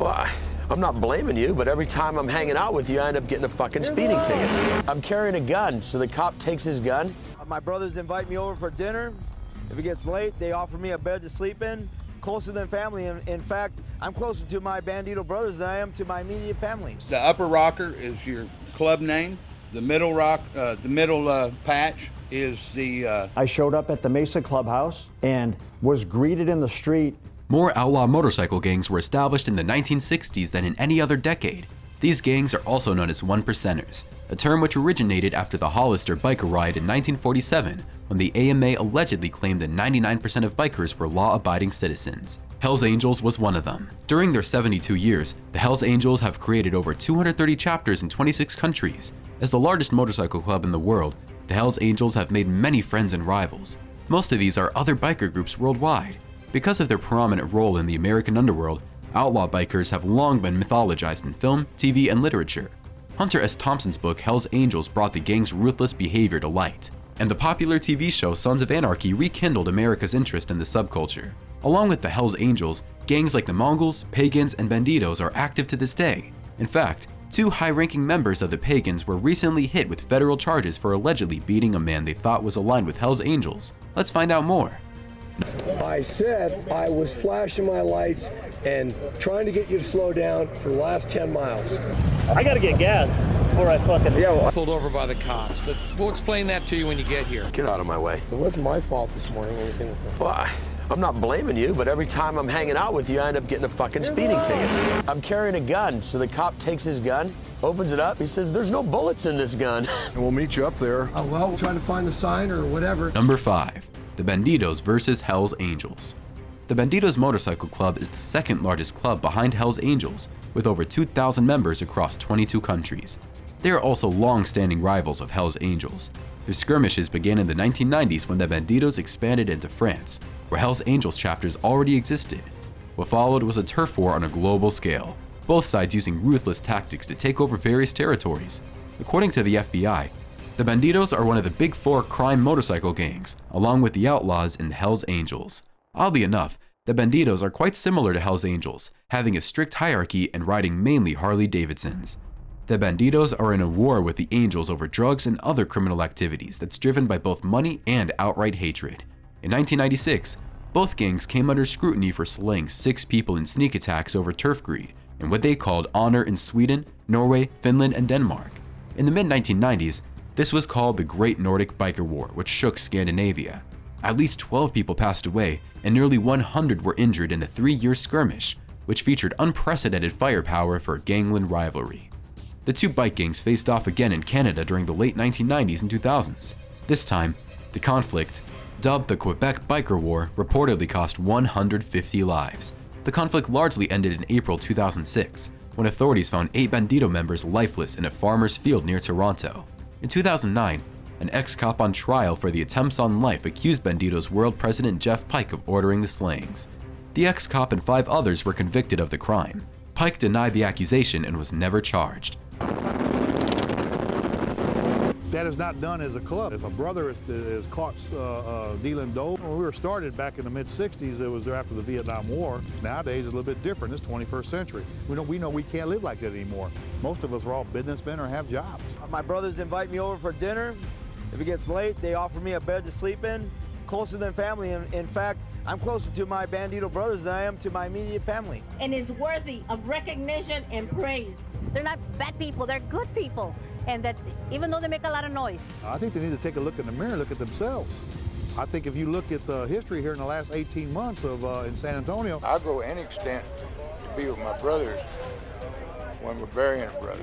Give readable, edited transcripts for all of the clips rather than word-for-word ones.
Well, I'm not blaming you, but every time I'm hanging out with you, I end up getting a fucking speeding ticket. I'm carrying a gun, so the cop takes his gun. My brothers invite me over for dinner. If it gets late, they offer me a bed to sleep in. Closer than family. In fact, I'm closer to my Bandito brothers than I am to my immediate family. The upper rocker is your club name. The middle patch is the... I showed up at the Mesa Clubhouse and was greeted in the street. More outlaw motorcycle gangs were established in the 1960s than in any other decade. These gangs are also known as one percenters, a term which originated after the Hollister biker riot in 1947, when the AMA allegedly claimed that 99% of bikers were law-abiding citizens. Hells Angels was one of them. During their 72 years, the Hells Angels have created over 230 chapters in 26 countries. As the largest motorcycle club in the world, the Hells Angels have made many friends and rivals. Most of these are other biker groups worldwide. Because of their prominent role in the American underworld, outlaw bikers have long been mythologized in film, TV, and literature. Hunter S. Thompson's book Hells Angels brought the gang's ruthless behavior to light, and the popular TV show Sons of Anarchy rekindled America's interest in the subculture. Along with the Hells Angels, gangs like the Mongols, Pagans, and Banditos are active to this day. In fact, 2 high-ranking members of the Pagans were recently hit with federal charges for allegedly beating a man they thought was aligned with Hells Angels. Let's find out more. I said I was flashing my lights and trying to get you to slow down for the last 10 miles. I gotta get gas before I fucking... Pulled over by the cops, but we'll explain that to you when you get here. Get out of my way. It wasn't my fault this morning or anything like that. Well, I'm not blaming you, but every time I'm hanging out with you, I end up getting a fucking speeding ticket. I'm carrying a gun, so the cop takes his gun, opens it up, he says, "There's no bullets in this gun." And we'll meet you up there. Well, we'll try to find the sign or whatever. Number 5. The Banditos versus Hells Angels. The Banditos Motorcycle Club is the second largest club behind Hells Angels, with over 2,000 members across 22 countries. They are also long-standing rivals of Hells Angels. Their skirmishes began in the 1990s when the Banditos expanded into France, where Hells Angels chapters already existed. What followed was a turf war on a global scale, both sides using ruthless tactics to take over various territories. According to the FBI, the Banditos are one of the big 4 crime motorcycle gangs, along with the Outlaws and the Hells Angels. Oddly enough, the Banditos are quite similar to Hells Angels, having a strict hierarchy and riding mainly Harley-Davidsons. The Banditos are in a war with the Angels over drugs and other criminal activities that's driven by both money and outright hatred. In 1996, both gangs came under scrutiny for slaying 6 people in sneak attacks over turf greed and what they called honor in Sweden, Norway, Finland, and Denmark. In the mid-1990s, this was called the Great Nordic Biker War, which shook Scandinavia. At least 12 people passed away, and nearly 100 were injured in the 3-year skirmish, which featured unprecedented firepower for a gangland rivalry. The 2 bike gangs faced off again in Canada during the late 1990s and 2000s. This time, the conflict, dubbed the Quebec Biker War, reportedly cost 150 lives. The conflict largely ended in April 2006, when authorities found 8 Bandito members lifeless in a farmer's field near Toronto. In 2009, an ex-cop on trial for the attempts on life accused Bandito's world president Jeff Pike of ordering the slayings. The ex-cop and 5 others were convicted of the crime. Pike denied the accusation and was never charged. That is not done as a club. If a brother is caught dealing dope, when we were started back in the mid-60s, it was after the Vietnam War. Nowadays, it's a little bit different. It's 21st century. We know we can't live like that anymore. Most of us are all businessmen or have jobs. My brothers invite me over for dinner. If it gets late, they offer me a bed to sleep in. Closer than family. In fact, I'm closer to my Bandito brothers than I am to my immediate family. And is worthy of recognition and praise. They're not bad people, they're good people. And that even though they make a lot of noise. I think they need to take a look in the mirror, look at themselves. I think if you look at the history here in the last 18 months of in San Antonio. I'll go any extent to be with my brothers when we're burying a brother.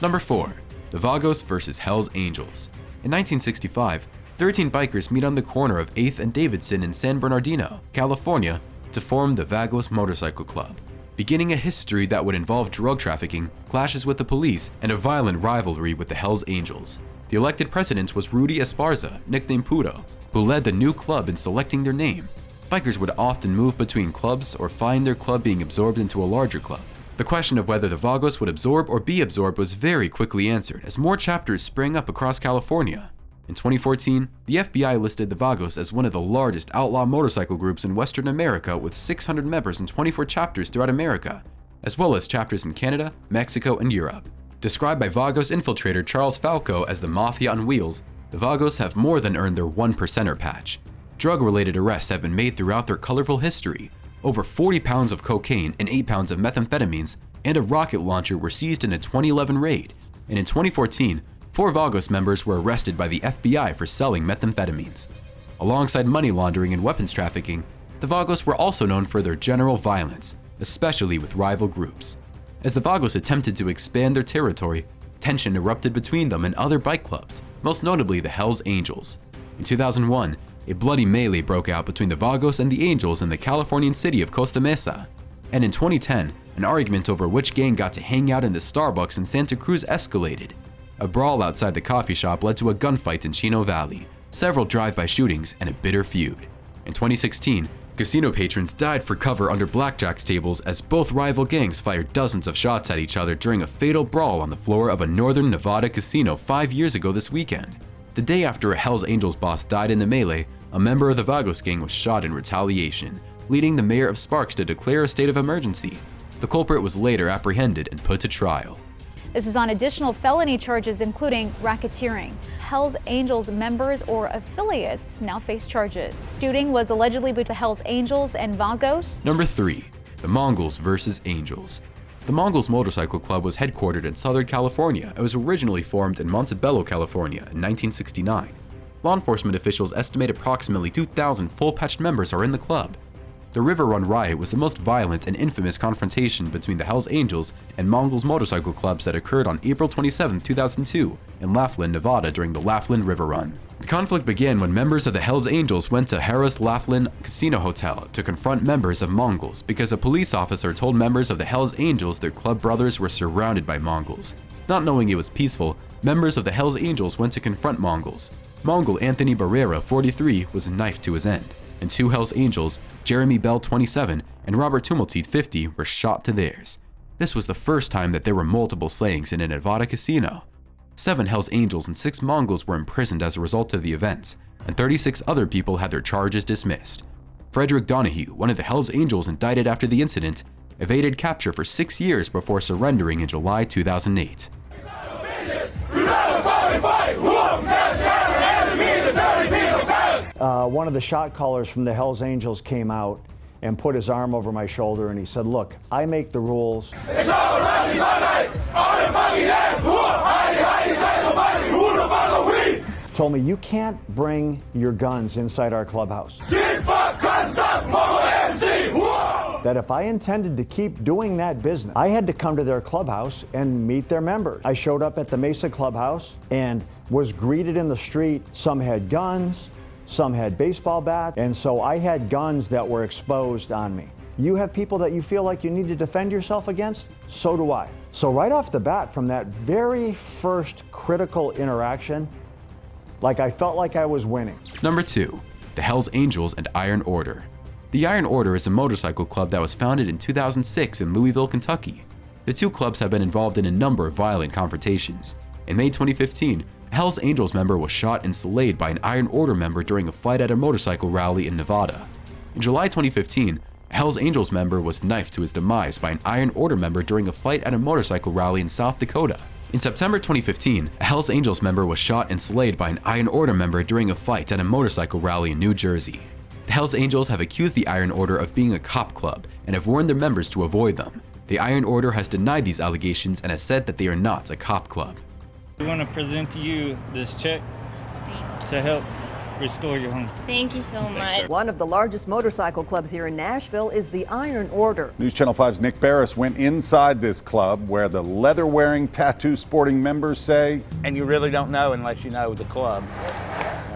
Number 4. The Vagos versus Hells Angels. In 1965, 13 bikers meet on the corner of 8th and Davidson in San Bernardino, California, to form the Vagos Motorcycle Club, beginning a history that would involve drug trafficking, clashes with the police, and a violent rivalry with the Hells Angels. The elected president was Rudy Esparza, nicknamed Puro, who led the new club in selecting their name. Bikers would often move between clubs or find their club being absorbed into a larger club. The question of whether the Vagos would absorb or be absorbed was very quickly answered as more chapters sprang up across California. In 2014, the FBI listed the Vagos as one of the largest outlaw motorcycle groups in Western America with 600 members and 24 chapters throughout America, as well as chapters in Canada, Mexico, and Europe. Described by Vagos infiltrator Charles Falco as the Mafia on wheels, the Vagos have more than earned their 1%er patch. Drug-related arrests have been made throughout their colorful history. Over 40 pounds of cocaine and 8 pounds of methamphetamines and a rocket launcher were seized in a 2011 raid, and in 2014, 4 Vagos members were arrested by the FBI for selling methamphetamines. Alongside money laundering and weapons trafficking, the Vagos were also known for their general violence, especially with rival groups. As the Vagos attempted to expand their territory, tension erupted between them and other bike clubs, most notably the Hells Angels. In 2001, a bloody melee broke out between the Vagos and the Angels in the Californian city of Costa Mesa. And in 2010, an argument over which gang got to hang out in the Starbucks in Santa Cruz escalated. A brawl outside the coffee shop led to a gunfight in Chino Valley, several drive-by shootings, and a bitter feud. In 2016, casino patrons died for cover under blackjack's tables as both rival gangs fired dozens of shots at each other during a fatal brawl on the floor of a northern Nevada casino 5 years ago this weekend. The day after a Hells Angels boss died in the melee, a member of the Vagos gang was shot in retaliation, leading the mayor of Sparks to declare a state of emergency. The culprit was later apprehended and put to trial. This is on additional felony charges including racketeering. Hells Angels members or affiliates now face charges. Shooting was allegedly between the Hells Angels and Vagos. Number 3. The Mongols versus Angels. The Mongols Motorcycle Club was headquartered in Southern California. It was originally formed in Montebello, California in 1969. Law enforcement officials estimate approximately 2,000 full-patched members are in the club. The River Run riot was the most violent and infamous confrontation between the Hells Angels and Mongols motorcycle clubs that occurred on April 27, 2002 in Laughlin, Nevada during the Laughlin River Run. The conflict began when members of the Hells Angels went to Harrah's Laughlin Casino Hotel to confront members of Mongols because a police officer told members of the Hells Angels their club brothers were surrounded by Mongols. Not knowing it was peaceful, members of the Hells Angels went to confront Mongols. Mongol Anthony Barrera, 43, was knifed to his end, and 2 Hells Angels, Jeremy Bell, 27, and Robert Tumulteed, 50, were shot to theirs. This was the first time that there were multiple slayings in a Nevada casino. 7 Hells Angels and 6 Mongols were imprisoned as a result of the events, and 36 other people had their charges dismissed. Frederick Donahue, one of the Hells Angels indicted after the incident, evaded capture for 6 years before surrendering in July 2008. One of the shot callers from the Hells Angels came out and put his arm over my shoulder and he said, "Look, I make the rules." Told me, "You can't bring your guns inside our clubhouse." That if I intended to keep doing that business, I had to come to their clubhouse and meet their members. I showed up at the Mesa Clubhouse and was greeted in the street. Some had guns, some had baseball bats, and so I had guns that were exposed on me. You have people that you feel like you need to defend yourself against? So do I. So right off the bat, from that very first critical interaction, like I felt like I was winning. Number 2. The Hells Angels and Iron Order. The Iron Order is a motorcycle club that was founded in 2006 in Louisville, Kentucky. The 2 clubs have been involved in a number of violent confrontations. In May 2015, a Hells Angels member was shot and slayed by an Iron Order member during a fight at a motorcycle rally in Nevada. In July 2015, a Hells Angels member was knifed to his demise by an Iron Order member during a fight at a motorcycle rally in South Dakota. In September 2015, a Hells Angels member was shot and slayed by an Iron Order member during a fight at a motorcycle rally in New Jersey. The Hells Angels have accused the Iron Order of being a cop club and have warned their members to avoid them. The Iron Order has denied these allegations and has said that they are not a cop club. We want to present to you this check to help restore your home. Thank you so much. One of the largest motorcycle clubs here in Nashville is the Iron Order. News Channel 5's Nick Barris went inside this club where the leather-wearing, tattoo-sporting members say, And you really don't know unless you know the club,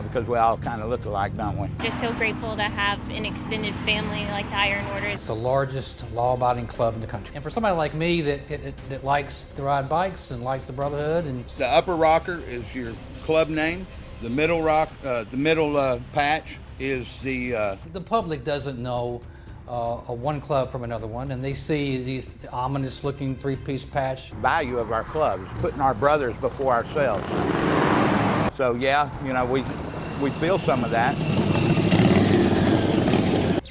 because we all kind of look alike, don't we? Just so grateful to have an extended family like the Iron Order. It's the largest law-abiding club in the country. And for somebody like me that likes to ride bikes and likes the brotherhood, and the upper rocker is your club name. The middle patch is the public doesn't know one club from another one, and they see these ominous-looking 3-piece patch. Value of our club is putting our brothers before ourselves. So yeah, you know, we feel some of that.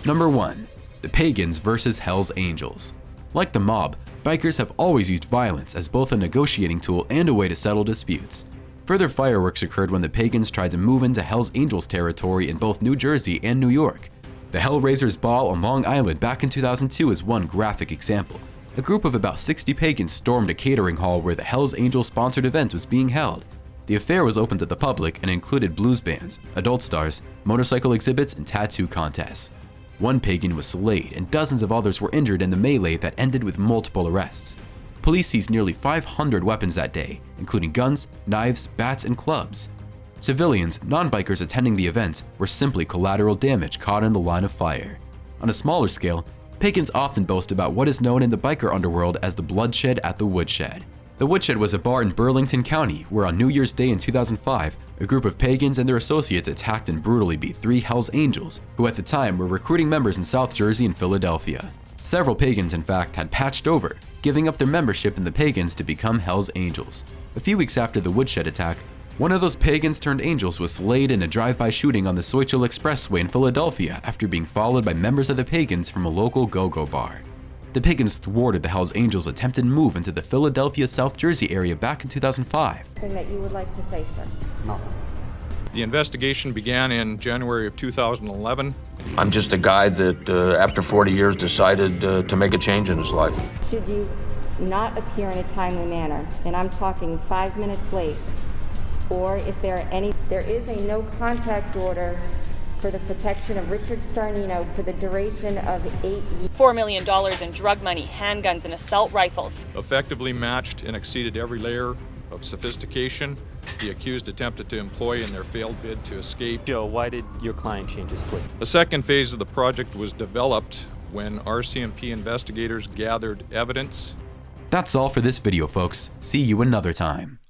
Number 1. The Pagans versus Hell's Angels. Like the mob, bikers have always used violence as both a negotiating tool and a way to settle disputes. Further fireworks occurred when the Pagans tried to move into Hell's Angels territory in both New Jersey and New York. The Hellraisers Ball on Long Island back in 2002 is one graphic example. A group of about 60 pagans stormed a catering hall where the Hell's Angels sponsored event was being held. The affair was open to the public and included blues bands, adult stars, motorcycle exhibits, and tattoo contests. One pagan was slayed and dozens of others were injured in the melee that ended with multiple arrests. Police seized nearly 500 weapons that day, including guns, knives, bats, and clubs. Civilians, non-bikers attending the event, were simply collateral damage caught in the line of fire. On a smaller scale, pagans often boast about what is known in the biker underworld as the bloodshed at the Woodshed. The Woodshed was a bar in Burlington County where on New Year's Day in 2005, a group of pagans and their associates attacked and brutally beat 3 Hell's Angels, who at the time were recruiting members in South Jersey and Philadelphia. Several pagans, in fact, had patched over, giving up their membership in the pagans to become Hell's Angels. A few weeks after the Woodshed attack, one of those pagans turned angels was slayed in a drive-by shooting on the Soichel Expressway in Philadelphia after being followed by members of the pagans from a local go-go bar. The pagans thwarted the Hell's Angels' attempted move into the Philadelphia, South Jersey area back in 2005. Anything that you would like to say, sir? No. The investigation began in January of 2011. I'm just a guy that, after 40 years, decided to make a change in his life. Should you not appear in a timely manner, and I'm talking 5 minutes late, or if there is a no contact order for the protection of Richard Starnino for the duration of 8 years. $4 million in drug money, handguns, and assault rifles. Effectively matched and exceeded every layer of sophistication the accused attempted to employ in their failed bid to escape. Joe, why did your client change his plea? The second phase of the project was developed when RCMP investigators gathered evidence. That's all for this video, folks. See you another time.